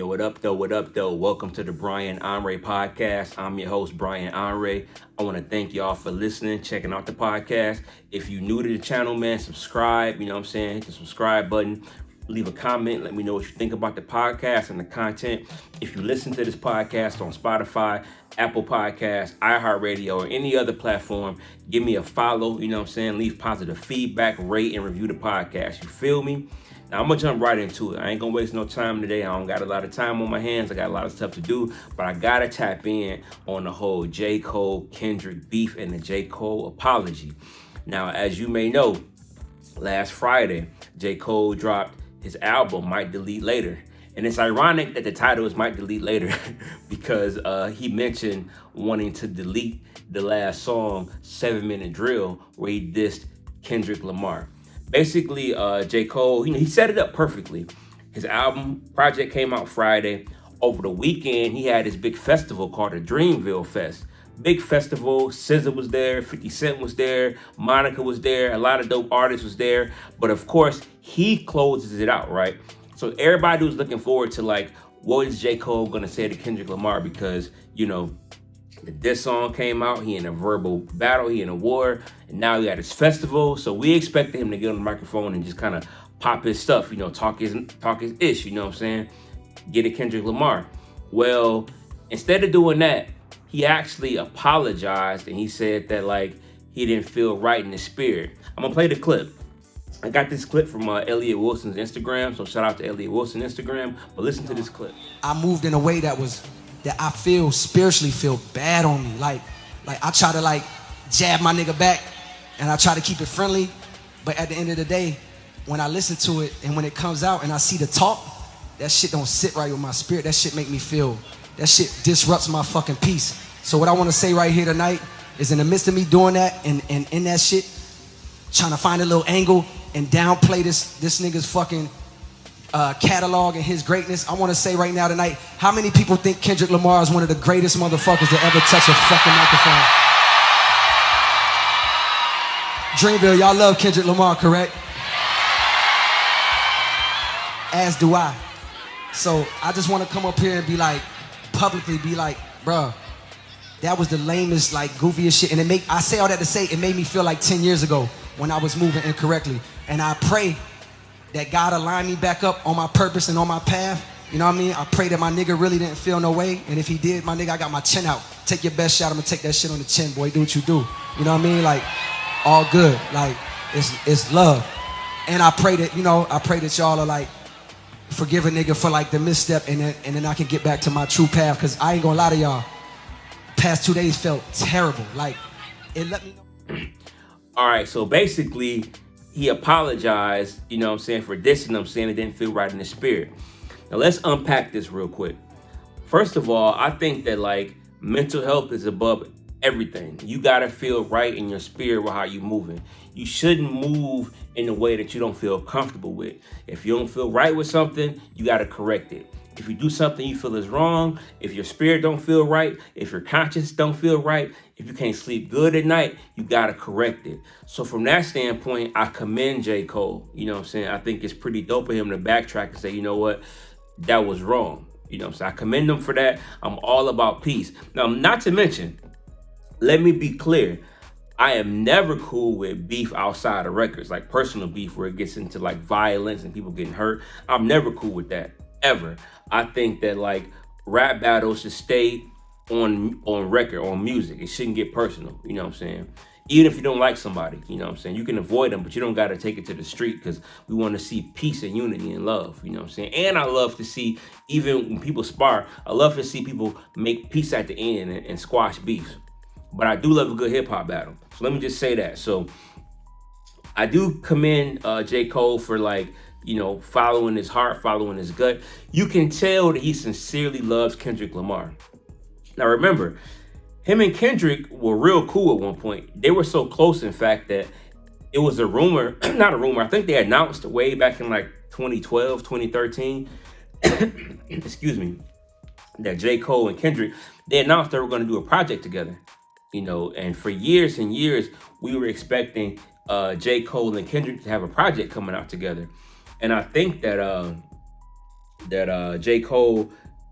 Yo, what up, though? What up, though? Welcome to the Brian Onrea podcast. I'm your host, Brian Onrea. I want to thank y'all for listening, checking out the podcast. If you're new to the channel, man, subscribe. You know what I'm saying? Hit the subscribe button. Leave a comment. Let me know what you think about the podcast and the content. If you listen to this podcast on Spotify, Apple Podcasts, iHeartRadio, or any other platform, give me a follow. You know what I'm saying? Leave positive feedback, rate, and review the podcast. You feel me? Now, I'm going to jump right into it. I ain't going to waste no time today. I don't got a lot of time on my hands. I got a lot of stuff to do. But I got to tap in on the whole J.Cole, Kendrick beef and the J.Cole apology. Now, as you may know, last Friday, J.Cole dropped his album, Might Delete Later. And it's ironic that the title is Might Delete Later because he mentioned wanting to delete the last song, 7 Minute Drill, where he dissed Kendrick Lamar. Basically, J. Cole, he set it up perfectly. His album project came out Friday. Over the weekend, he had his big festival called the Dreamville Fest. Big festival. SZA was there, 50 Cent was there, Monica was there, a lot of dope artists was there. But of course, he closes it out, right? So everybody was looking forward to like, what is J. Cole gonna say to Kendrick Lamar? Because, you know, the diss song came out, he in a verbal battle, he in a war, and now he at his festival. So we expected him to get on the microphone and just kind of pop his stuff, you know, talk his ish, you know what I'm saying? Get at Kendrick Lamar. Well, instead of doing that, he actually apologized and he said that like he didn't feel right in his spirit. I'm gonna play the clip. I got this clip from Elliot Wilson's Instagram, so shout out to Elliot Wilson Instagram, but listen to this clip. I moved in a way that I feel spiritually feel bad on me. Like I try to like jab my nigga back and I try to keep it friendly. But at the end of the day, when I listen to it and when it comes out and I see the talk, that shit don't sit right with my spirit. That shit make me feel, that shit disrupts my fucking peace. So what I want to say right here tonight is in the midst of me doing that and in that shit, trying to find a little angle and downplay this nigga's fucking catalog and his greatness, I want to say right now tonight, how many people think Kendrick Lamar is one of the greatest motherfuckers to ever touch a fucking microphone? Dreamville, y'all love Kendrick Lamar, correct? As do I. So I just want to come up here and be like, publicly be like, bruh, that was the lamest, like goofiest shit. And I say all that to say, it made me feel like 10 years ago when I was moving incorrectly. And I pray that God aligned me back up on my purpose and on my path. You know what I mean? I pray that my nigga really didn't feel no way. And if he did, my nigga, I got my chin out. Take your best shot. I'm gonna take that shit on the chin, boy. Do what you do. You know what I mean? Like, all good. Like, it's love. And I pray that, y'all are like, forgive a nigga for like the misstep and then I can get back to my true path. Cause I ain't gonna lie to y'all. Past 2 days felt terrible. Like, it let me know. All right, so basically, he apologized, you know what I'm saying, for dissing him, saying it didn't feel right in his spirit. Now, let's unpack this real quick. First of all, I think that, like, mental health is above everything. You got to feel right in your spirit with how you're moving. You shouldn't move in a way that you don't feel comfortable with. If you don't feel right with something, you got to correct it. If you do something you feel is wrong, if your spirit don't feel right, if your conscience don't feel right, if you can't sleep good at night, you gotta correct it. So from that standpoint, I commend J. Cole. You know what I'm saying? I think it's pretty dope of him to backtrack and say, you know what, that was wrong. You know what I'm saying? I commend him for that. I'm all about peace. Now, not to mention, let me be clear, I am never cool with beef outside of records, like personal beef where it gets into like violence and people getting hurt. I'm never cool with that, ever. I think that like rap battles should stay on record, on music. It shouldn't get personal, you know what I'm saying? Even if you don't like somebody, you know what I'm saying? You can avoid them, but you don't got to take it to the street because we want to see peace and unity and love, you know what I'm saying? And I love to see, even when people spar, I love to see people make peace at the end and squash beefs. But I do love a good hip hop battle. So let me just say that. So I do commend J. Cole for like, you know, following his heart, following his gut. You can tell that he sincerely loves Kendrick Lamar. Now remember, him and Kendrick were real cool at one point. They were so close, in fact, that it was a rumor, not a rumor, I think they announced way back in like 2012, 2013, excuse me, that J. Cole and Kendrick, they announced they were going to do a project together, you know, and for years and years, we were expecting J. Cole and Kendrick to have a project coming out together. And I think that that J. Cole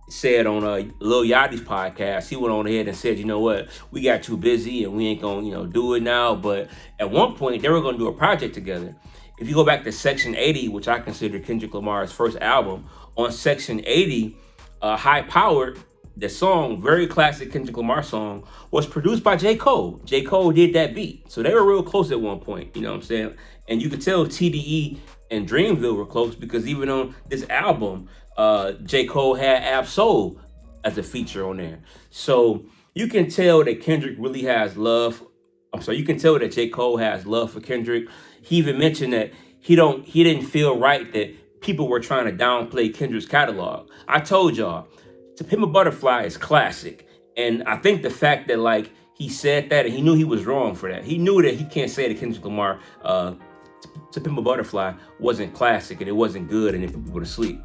said on Lil Yachty's podcast. He went on ahead and said, you know what, we got too busy and we ain't gonna, do it now. But at one point, they were gonna do a project together. If you go back to Section 80, which I consider Kendrick Lamar's first album, on Section 80, High Powered, the song, very classic Kendrick Lamar song, was produced by J. Cole. J. Cole did that beat. So they were real close at one point, you know what I'm saying? And you could tell TDE and Dreamville were close because even on this album, J. Cole had Ab Soul as a feature on there. So you can tell that Kendrick really has love. You can tell that J. Cole has love for Kendrick. He even mentioned that he didn't feel right that people were trying to downplay Kendrick's catalog. I told y'all, To Pimp a Butterfly is classic. And I think the fact that like he said that and he knew he was wrong for that. He knew that he can't say that Kendrick Lamar To Pimp a Butterfly wasn't classic and it wasn't good and it put people to sleep.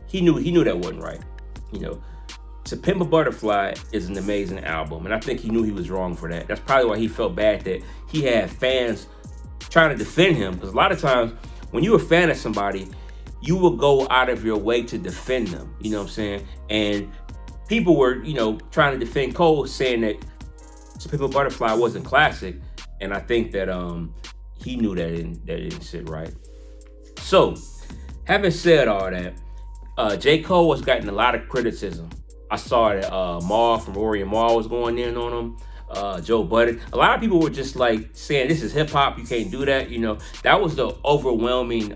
He knew that wasn't right. To Pimp a Butterfly is an amazing album, and I think he knew he was wrong for that. That's probably why he felt bad that he had fans trying to defend him, because a lot of times when you're a fan of somebody, you will go out of your way to defend them, you know what I'm saying? And people were, trying to defend Cole, saying that To Pimp a Butterfly wasn't classic, and I think that he knew that it didn't sit right. So, having said all that, J. Cole was getting a lot of criticism. I saw that Maul from Onrea was going in on him. Joe Budden. A lot of people were just like saying, this is hip hop, you can't do that. That was the overwhelming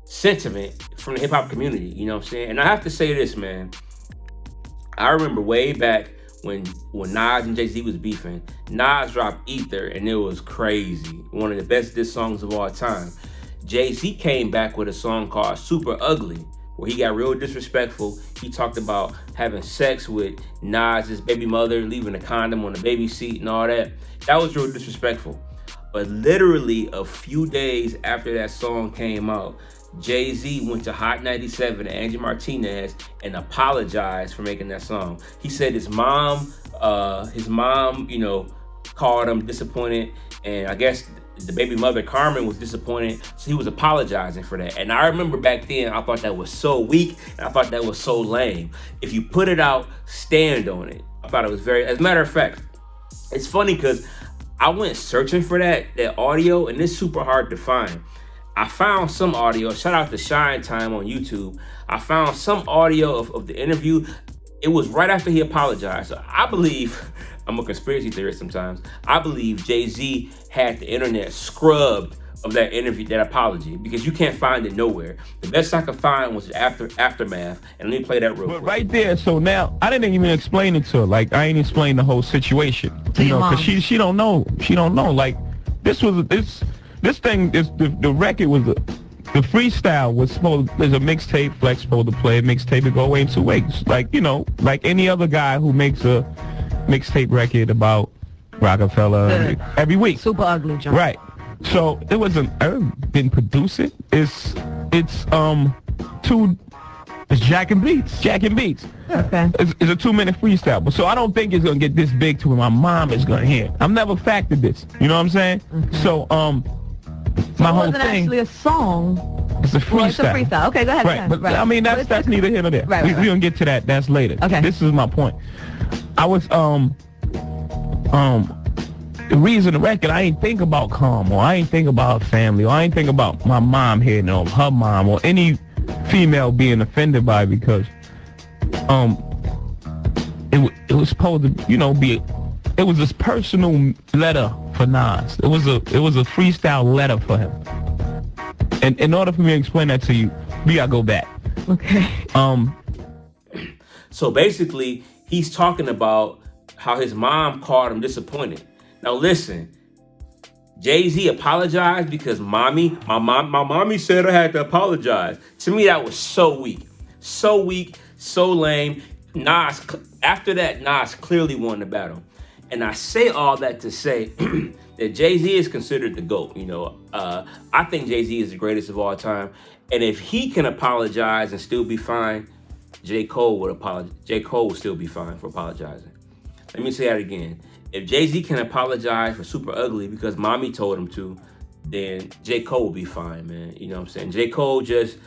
sentiment from the hip hop community. You know what I'm saying? And I have to say this, man. I remember way back when Nas and Jay-Z was beefing. Nas dropped Ether and it was crazy. One of the best diss songs of all time. Jay-Z came back with a song called Super Ugly, where he got real disrespectful. He talked about having sex with Nas's baby mother, leaving a condom on the baby seat and all that. That was real disrespectful. But literally a few days after that song came out, Jay-Z went to Hot 97 to Angie Martinez and apologized for making that song. He said his mom, called him disappointed, and I guess the baby mother Carmen was disappointed, so he was apologizing for that. And I remember back then, I thought that was so weak, and I thought that was so lame. If you put it out, stand on it. I thought it was as a matter of fact, it's funny because I went searching for that audio, and it's super hard to find. I found some audio, shout out to Shine Time on YouTube. I found some audio of the interview. It was right after he apologized. So I believe, I'm a conspiracy theorist sometimes, I believe Jay-Z had the internet scrubbed of that interview, that apology, because you can't find it nowhere. The best I could find was Aftermath, and let me play that real quick. Right there, so now, I didn't even explain it to her. Like, I ain't explained the whole situation. Because she don't know. She don't know. Like, this thing, the record was, the freestyle was there's a mixtape, Flex supposed to play a mixtape and go away in 2 weeks. Like, like any other guy who makes a mixtape record about Rockefeller every week. Super Ugly, John. Right. So it wasn't, I didn't produce it. It's Jack and Beats. Okay. It's a 2-minute freestyle. But so I don't think it's gonna get this big to where my mom is gonna hear. I've never factored this. You know what I'm saying? Mm-hmm. So my whole thing. It wasn't actually a song. It's a freestyle. Well, it's a freestyle. Okay, go ahead. Right. But I mean that's neither here nor there. Right. We're gonna get to that. That's later. Okay. This is my point. I was the reason the record, I ain't think about Calm, or I ain't think about family, or I ain't think about my mom here, or her mom, or any female being offended by it, because it was supposed to, be, it was this personal letter for Nas. It was a freestyle letter for him. And in order for me to explain that to you, we gotta go back. Okay. So basically, he's talking about how his mom called him disappointed. Now listen, Jay-Z apologized because my mommy said I had to apologize. To me, that was so weak, so lame. After that, Nas clearly won the battle. And I say all that to say that Jay-Z is considered the GOAT. I think Jay-Z is the greatest of all time. And if he can apologize and still be fine, J. Cole would apologize. J. Cole would still be fine for apologizing. Let me say that again. If Jay-Z can apologize for Super Ugly because mommy told him to, then J. Cole will be fine, man. You know what I'm saying? J. Cole just,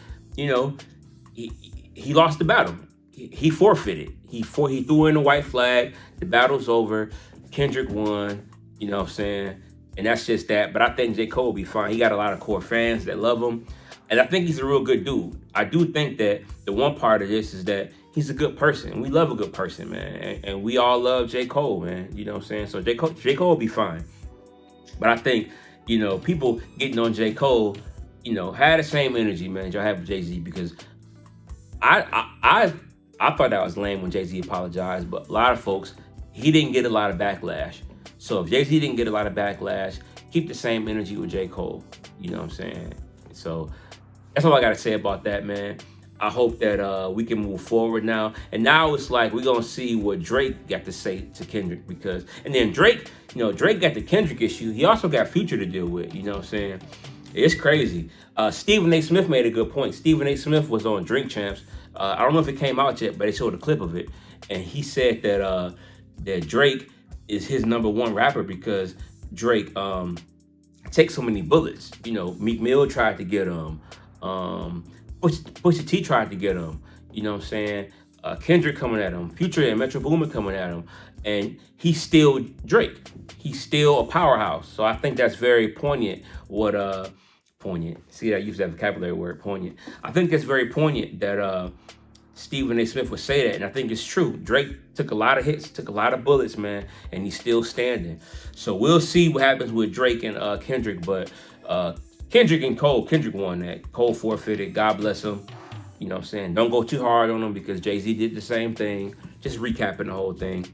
he lost the battle. He forfeited. He threw in the white flag. The battle's over. Kendrick won. You know what I'm saying? And that's just that. But I think J. Cole will be fine. He got a lot of core fans that love him. And I think he's a real good dude. I do think that the one part of this is that he's a good person. We love a good person, man. And we all love J. Cole, man. You know what I'm saying? So J. Cole will be fine. But I think, you know, people getting on J. Cole, you know, had the same energy, man, y'all have with Jay-Z, because I thought that was lame when Jay-Z apologized, but a lot of folks, he didn't get a lot of backlash. So if Jay-Z didn't get a lot of backlash, keep the same energy with J. Cole. You know what I'm saying? So that's all I got to say about that, man. I hope that we can move forward now. And now it's like we're going to see what Drake got to say to Kendrick. And then Drake, you know, Drake got the Kendrick issue. He also got Future to deal with, you know what I'm saying? It's crazy. Stephen A. Smith made a good point. Stephen A. Smith was on Drink Champs. I don't know if it came out yet, but they showed a clip of it. And he said that that Drake is his #1 rapper because Drake takes so many bullets. You know, Meek Mill tried to get him. Pusha T tried to get him. You know what I'm saying? Kendrick coming at him. Future and Metro Boomin coming at him. And he's still Drake. He's still a powerhouse. So I think that's very poignant. Poignant. See, I use that vocabulary word, poignant. I think that's very poignant that Stephen A. Smith would say that, and I think it's true. Drake took a lot of hits, took a lot of bullets, man, and he's still standing. So we'll see what happens with Drake and Kendrick, but Kendrick and Cole, Kendrick won that. Cole forfeited, God bless him. You know what I'm saying? Don't go too hard on him because Jay-Z did the same thing. Just recapping the whole thing.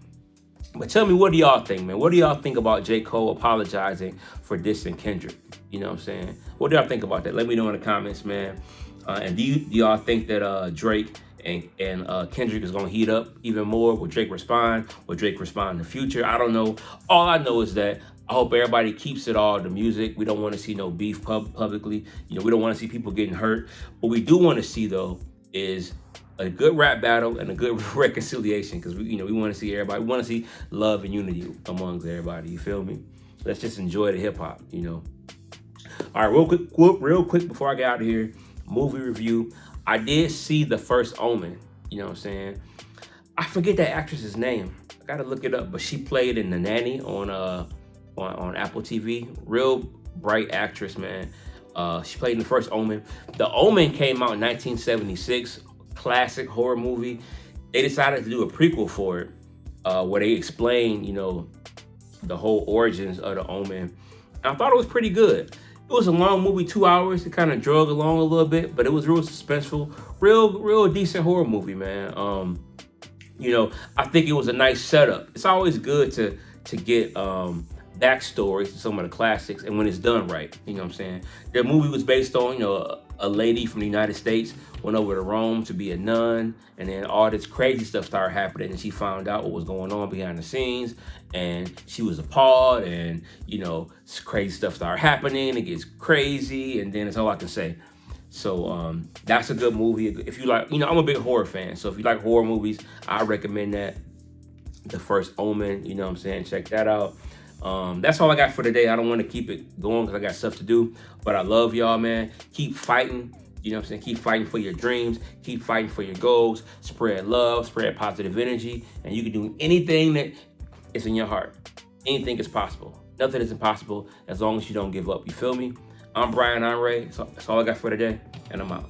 But tell me, what do y'all think, man? What do y'all think about J. Cole apologizing for dissing Kendrick? You know what I'm saying? What do y'all think about that? Let me know in the comments, man. And do y'all think that Drake and Kendrick is going to heat up even more? Will Drake respond? Will Drake respond in the future? I don't know. All I know is that I hope everybody keeps it all to music. We don't want to see no beef publicly. You know, we don't want to see people getting hurt. What we do want to see, though, is a good rap battle and a good reconciliation, because we want to see everybody. We want to see love and unity amongst everybody. You feel me? Let's just enjoy the hip hop. You know. All right, real quick before I get out of here, movie review. I did see the first Omen. You know what I'm saying? I forget that actress's name. I gotta look it up, but she played in The Nanny on Apple TV. Real bright actress, man. She played in the first Omen. The Omen came out in 1976. Classic horror movie. They decided to do a prequel for it, where they explain, you know, the whole origins of the Omen. And I thought it was pretty good. It was a long movie, 2 hours. It kind of drug along a little bit, but it was real suspenseful. Real decent horror movie, man. You know, I think it was a nice setup. It's always good to get backstories to some of the classics, and when it's done right, you know what I'm saying? The movie was based on, you know, a lady from the United States went over to Rome to be a nun, and then all this crazy stuff started happening, and she found out what was going on behind the scenes, and she was appalled, and, you know, crazy stuff started happening. It gets crazy, and then it's all I can say. So that's a good movie. If you like, you know, I'm a big horror fan, so if you like horror movies, I recommend that. The first Omen, you know what I'm saying? Check that out. That's all I got for today. I don't want to keep it going because I got stuff to do, but I love y'all, man. Keep fighting. You know what I'm saying? Keep fighting for your dreams. Keep fighting for your goals. Spread love, spread positive energy, and you can do anything that is in your heart. Anything is possible. Nothing is impossible as long as you don't give up. You feel me? I'm Brian Onrea. So that's all I got for today, and I'm out.